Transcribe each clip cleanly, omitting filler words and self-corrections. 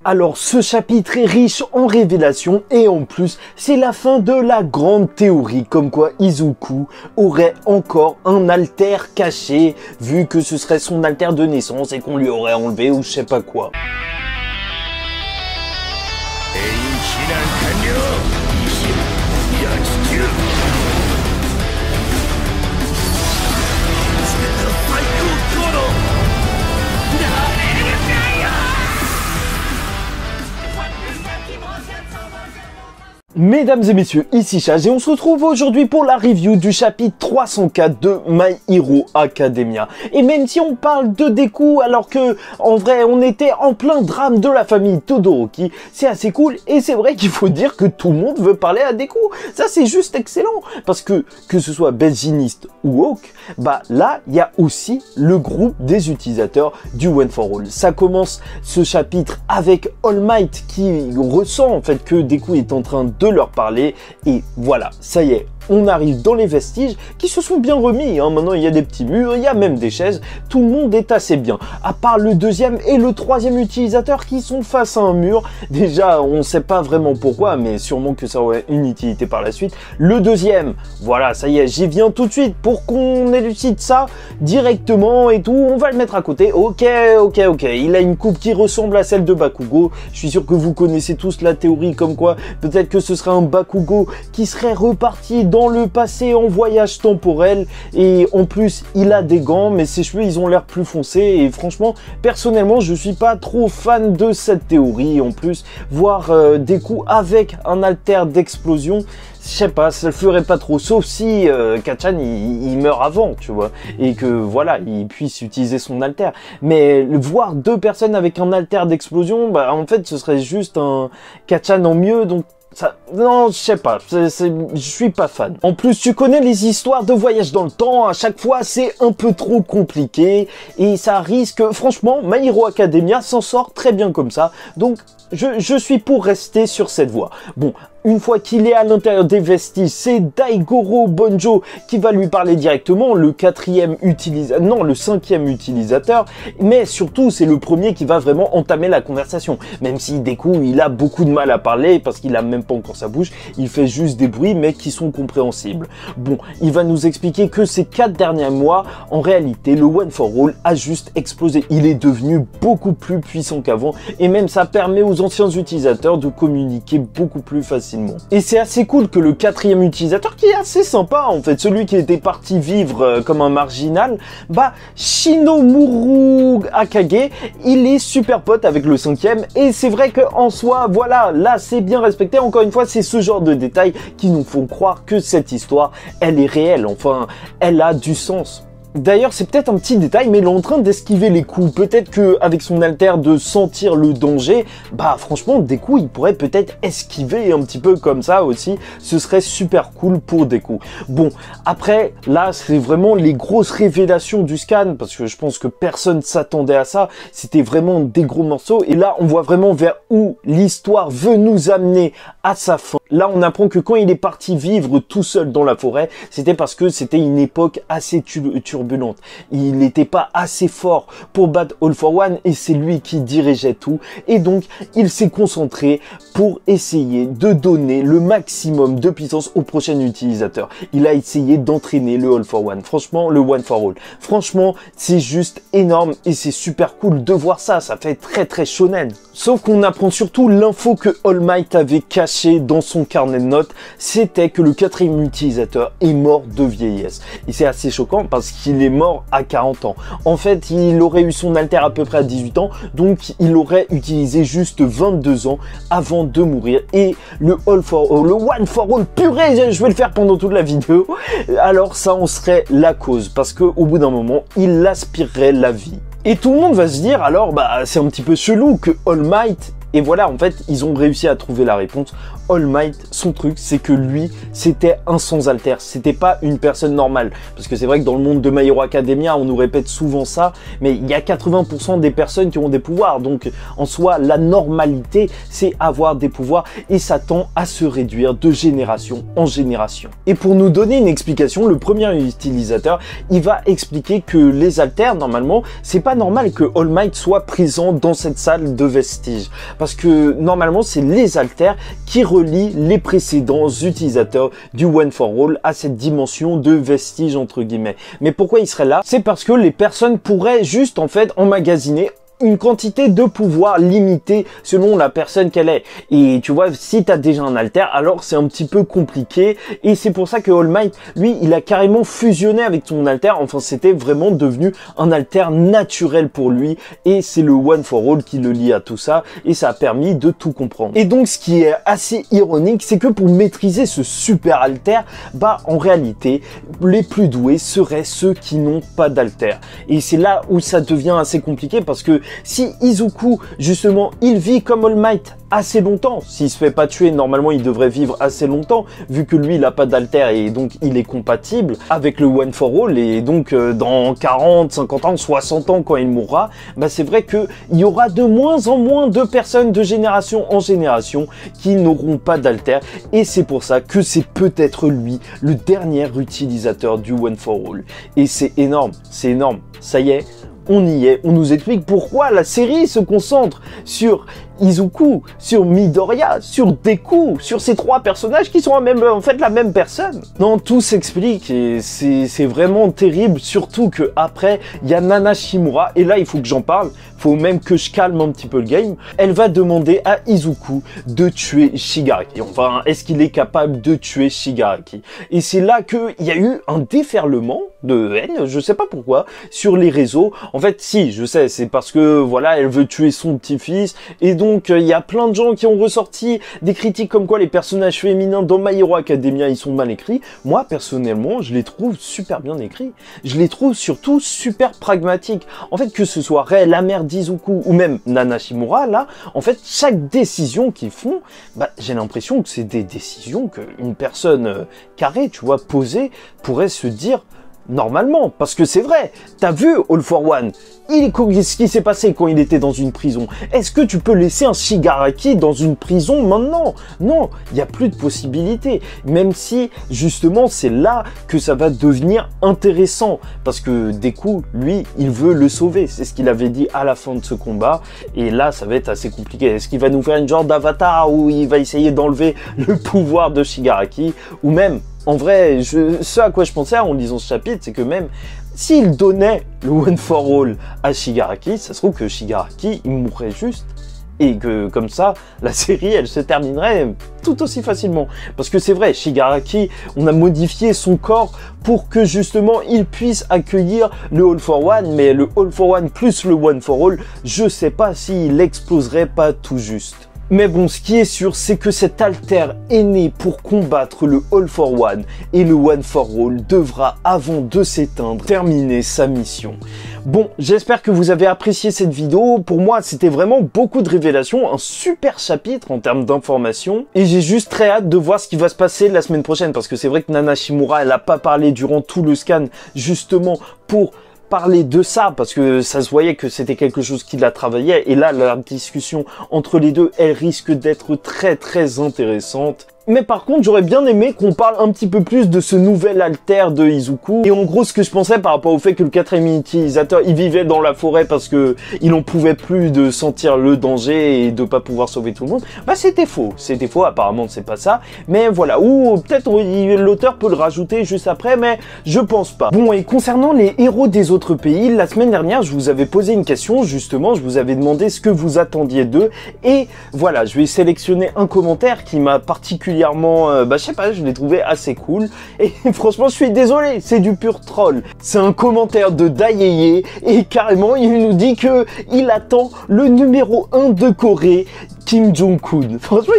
Alors ce chapitre est riche en révélations et en plus c'est la fin de la grande théorie comme quoi Izuku aurait encore un alter caché vu que ce serait son alter de naissance et qu'on lui aurait enlevé ou je sais pas quoi. Mesdames et messieurs, ici Chage et on se retrouve aujourd'hui pour la review du chapitre 304 de My Hero Academia. Et même si on parle de Deku alors que en vrai on était en plein drame de la famille Todoroki, c'est assez cool et c'est vrai qu'il faut dire que tout le monde veut parler à Deku. Ça c'est juste excellent parce que ce soit Belginiste ou Hawk, bah là il y a aussi le groupe des utilisateurs du One for All. Ça commence ce chapitre avec All Might qui ressent en fait que Deku est en train de leur parler et voilà, ça y est, on arrive dans les vestiges qui se sont bien remis, hein. Maintenant il y a des petits murs, il y a même des chaises, tout le monde est assez bien, à part le deuxième et le troisième utilisateur qui sont face à un mur. Déjà on sait pas vraiment pourquoi, mais sûrement que ça aurait une utilité par la suite. Le deuxième, voilà, ça y est, j'y viens tout de suite pour qu'on élucide ça directement et tout, on va le mettre à côté. Ok, il a une coupe qui ressemble à celle de Bakugo, je suis sûr que vous connaissez tous la théorie comme quoi peut-être que ce serait un Bakugo qui serait reparti dans le passé en voyage temporel et en plus il a des gants mais ses cheveux ils ont l'air plus foncés et franchement personnellement je suis pas trop fan de cette théorie. En plus voir Deku avec un alter d'explosion, je sais pas, ça le ferait pas trop, sauf si Kacchan il meurt avant, tu vois, et que voilà, il puisse utiliser son alter. Mais voir deux personnes avec un alter d'explosion, bah en fait ce serait juste un Kacchan en mieux, donc ça, non, je sais pas, je suis pas fan. En plus, tu connais les histoires de voyage dans le temps, à chaque fois c'est un peu trop compliqué et ça risque, franchement, My Hero Academia s'en sort très bien comme ça, donc je suis pour rester sur cette voie. Bon, une fois qu'il est à l'intérieur des vestiges, c'est Daigoro Bonjo qui va lui parler directement, le cinquième utilisateur, mais surtout c'est le premier qui va vraiment entamer la conversation. Même si Deku il a beaucoup de mal à parler parce qu'il a même pas encore sa bouche, il fait juste des bruits mais qui sont compréhensibles. Bon, il va nous expliquer que ces 4 derniers mois, en réalité, le One for All a juste explosé. Il est devenu beaucoup plus puissant qu'avant et même ça permet aux anciens utilisateurs de communiquer beaucoup plus facilement. Et c'est assez cool que le 4e utilisateur, qui est assez sympa en fait, celui qui était parti vivre comme un marginal, bah Shinomura Akage, il est super pote avec le 5e et c'est vrai que en soi, voilà, là c'est bien respecté. Encore une fois, c'est ce genre de détails qui nous font croire que cette histoire, elle est réelle, enfin, elle a du sens. D'ailleurs, c'est peut-être un petit détail, mais il est en train d'esquiver les coups. Peut-être que avec son alter de sentir le danger, bah franchement, Deku, il pourrait peut-être esquiver un petit peu comme ça aussi. Ce serait super cool pour Deku. Bon, après, là, c'est vraiment les grosses révélations du scan, parce que je pense que personne s'attendait à ça. C'était vraiment des gros morceaux. Et là, on voit vraiment vers où l'histoire veut nous amener à sa fin. Là, on apprend que quand il est parti vivre tout seul dans la forêt, c'était parce que c'était une époque assez turbulente. Il n'était pas assez fort pour battre All for One et c'est lui qui dirigeait tout. Et donc, il s'est concentré pour essayer de donner le maximum de puissance au prochain utilisateur. Il a essayé d'entraîner le All for One. Franchement, le One for All. Franchement, c'est juste énorme et c'est super cool de voir ça. Ça fait très shonen. Sauf qu'on apprend surtout l'info que All Might avait cachée dans son carnet de notes, c'était que le 4e utilisateur est mort de vieillesse. Et c'est assez choquant parce qu'il est mort à 40 ans. En fait, il aurait eu son alter à peu près à 18 ans, donc il aurait utilisé juste 22 ans avant de mourir. Et le One for All, purée, je vais le faire pendant toute la vidéo. Alors ça en serait la cause, parce que au bout d'un moment, il aspirerait la vie. Et tout le monde va se dire, alors bah c'est un petit peu chelou que All Might, et voilà, en fait, ils ont réussi à trouver la réponse. All Might, son truc, c'est que lui, c'était un sans alter. C'était pas une personne normale. Parce que c'est vrai que dans le monde de My Hero Academia, on nous répète souvent ça, mais il y a 80% des personnes qui ont des pouvoirs. Donc, en soi, la normalité, c'est avoir des pouvoirs et ça tend à se réduire de génération en génération. Et pour nous donner une explication, le premier utilisateur, il va expliquer que les alters, normalement, c'est pas normal que All Might soit présent dans cette salle de vestiges. parce que normalement c'est les haltères qui relient les précédents utilisateurs du One for All à cette dimension de vestige entre guillemets. Mais pourquoi il serait là? C'est parce que les personnes pourraient juste en fait emmagasiner une quantité de pouvoir limitée selon la personne qu'elle est. Et tu vois, si tu as déjà un alter, alors c'est un petit peu compliqué. Et c'est pour ça que All Might, lui, il a carrément fusionné avec son alter. Enfin, c'était vraiment devenu un alter naturel pour lui. Et c'est le One for All qui le lie à tout ça. Et ça a permis de tout comprendre. Et donc, ce qui est assez ironique, c'est que pour maîtriser ce super alter, bah, en réalité, les plus doués seraient ceux qui n'ont pas d'alter. Et c'est là où ça devient assez compliqué parce que si Izuku, justement, il vit comme All Might assez longtemps, s'il se fait pas tuer, normalement il devrait vivre assez longtemps, vu que lui il a pas d'alter et donc il est compatible avec le One for All, et donc dans 40, 50 ans, 60 ans quand il mourra, bah c'est vrai que il y aura de moins en moins de personnes de génération en génération qui n'auront pas d'alter, et c'est pour ça que c'est peut-être lui le dernier utilisateur du One for All. Et c'est énorme, ça y est, on y est, on nous explique pourquoi la série se concentre sur Izuku, sur Midoriya, sur Deku, sur ces trois personnages qui sont en fait la même personne. Non, tout s'explique et c'est vraiment terrible, surtout que après il y a Nana Shimura, et là il faut que j'en parle, faut même que je calme un petit peu le game. Elle va demander à Izuku de tuer Shigaraki. Enfin, est-ce qu'il est capable de tuer Shigaraki? Et c'est là qu'il y a eu un déferlement de haine, je sais pas pourquoi, sur les réseaux. En fait, si, je sais, c'est parce que, voilà, elle veut tuer son petit-fils, et donc, il y a plein de gens qui ont ressorti des critiques comme quoi les personnages féminins dans My Hero Academia, ils sont mal écrits. Moi, personnellement, je les trouve super bien écrits. Je les trouve surtout super pragmatiques. En fait, que ce soit Rei, la mère d'Izuku, ou même Nana Shimura, là, en fait, chaque décision qu'ils font, bah, j'ai l'impression que c'est des décisions qu'une personne carrée, tu vois, posée, pourrait se dire normalement, parce que c'est vrai, t'as vu All for One, ce qui s'est passé quand il était dans une prison. Est-ce que tu peux laisser un Shigaraki dans une prison maintenant? Non, il n'y a plus de possibilité. Même si, justement, c'est là que ça va devenir intéressant. Parce que Deku, lui, il veut le sauver. C'est ce qu'il avait dit à la fin de ce combat. Et là, ça va être assez compliqué. Est-ce qu'il va nous faire une genre d'avatar où il va essayer d'enlever le pouvoir de Shigaraki? Ou même, en vrai, ce à quoi je pensais en lisant ce chapitre, c'est que même s'il donnait le One for All à Shigaraki, ça se trouve que Shigaraki, il mourrait juste. Et que, comme ça, la série, elle se terminerait tout aussi facilement. Parce que c'est vrai, Shigaraki, on a modifié son corps pour que, justement, il puisse accueillir le All for One. Mais le All for One plus le One for All, je sais pas s'il exploserait pas tout juste. Mais bon, ce qui est sûr, c'est que cet alter est né pour combattre le All for One, et le One for All devra, avant de s'éteindre, terminer sa mission. Bon, j'espère que vous avez apprécié cette vidéo. Pour moi, c'était vraiment beaucoup de révélations, un super chapitre en termes d'informations, et j'ai juste très hâte de voir ce qui va se passer la semaine prochaine, parce que c'est vrai que Nana Shimura, elle a pas parlé durant tout le scan, justement pour parler de ça, parce que ça se voyait que c'était quelque chose qui la travaillait, et là la discussion entre les deux, elle risque d'être très très intéressante. Mais par contre, j'aurais bien aimé qu'on parle un petit peu plus de ce nouvel alter de Izuku. Et en gros, ce que je pensais par rapport au fait que le quatrième utilisateur, il vivait dans la forêt parce que il en pouvait plus de sentir le danger et de pas pouvoir sauver tout le monde, bah c'était faux. C'était faux, apparemment c'est pas ça. Mais voilà, ou peut-être l'auteur peut le rajouter juste après, mais je pense pas. Bon, et concernant les héros des autres pays, la semaine dernière, je vous avais posé une question, justement, je vous avais demandé ce que vous attendiez d'eux. Et voilà, je vais sélectionner un commentaire qui m'a particulièrement je sais pas, je l'ai trouvé assez cool, et franchement je suis désolé, c'est du pur troll. C'est un commentaire de Dayeye, et carrément il nous dit que il attend le numéro 1 de Corée, Kim Jong-un. Franchement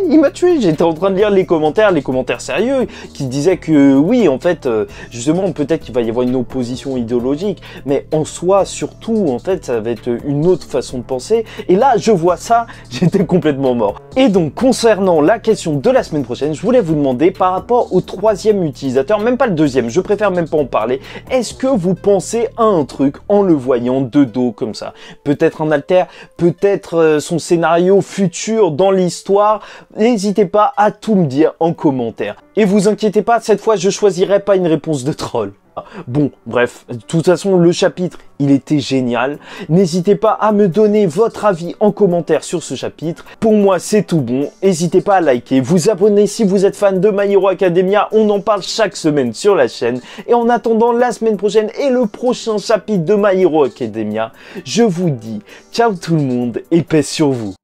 il m'a tué, j'étais en train de lire les commentaires sérieux, qui disaient que oui, en fait, justement, peut-être qu'il va y avoir une opposition idéologique, mais en soi, surtout, en fait, ça va être une autre façon de penser, et là, je vois ça, j'étais complètement mort. Et donc, concernant la question de la semaine prochaine, je voulais vous demander, par rapport au troisième utilisateur, même pas le deuxième, je préfère même pas en parler, est-ce que vous pensez à un truc en le voyant de dos comme ça? Peut-être un alter, peut-être son scénario futur dans l'histoire, n'hésitez pas à tout me dire en commentaire. Et vous inquiétez pas, cette fois je choisirai pas une réponse de troll. Bon, bref, de toute façon, le chapitre, il était génial. N'hésitez pas à me donner votre avis en commentaire sur ce chapitre. Pour moi, c'est tout bon. N'hésitez pas à liker, vous abonner si vous êtes fan de My Hero Academia. On en parle chaque semaine sur la chaîne. Et en attendant la semaine prochaine et le prochain chapitre de My Hero Academia, je vous dis ciao tout le monde et paix sur vous.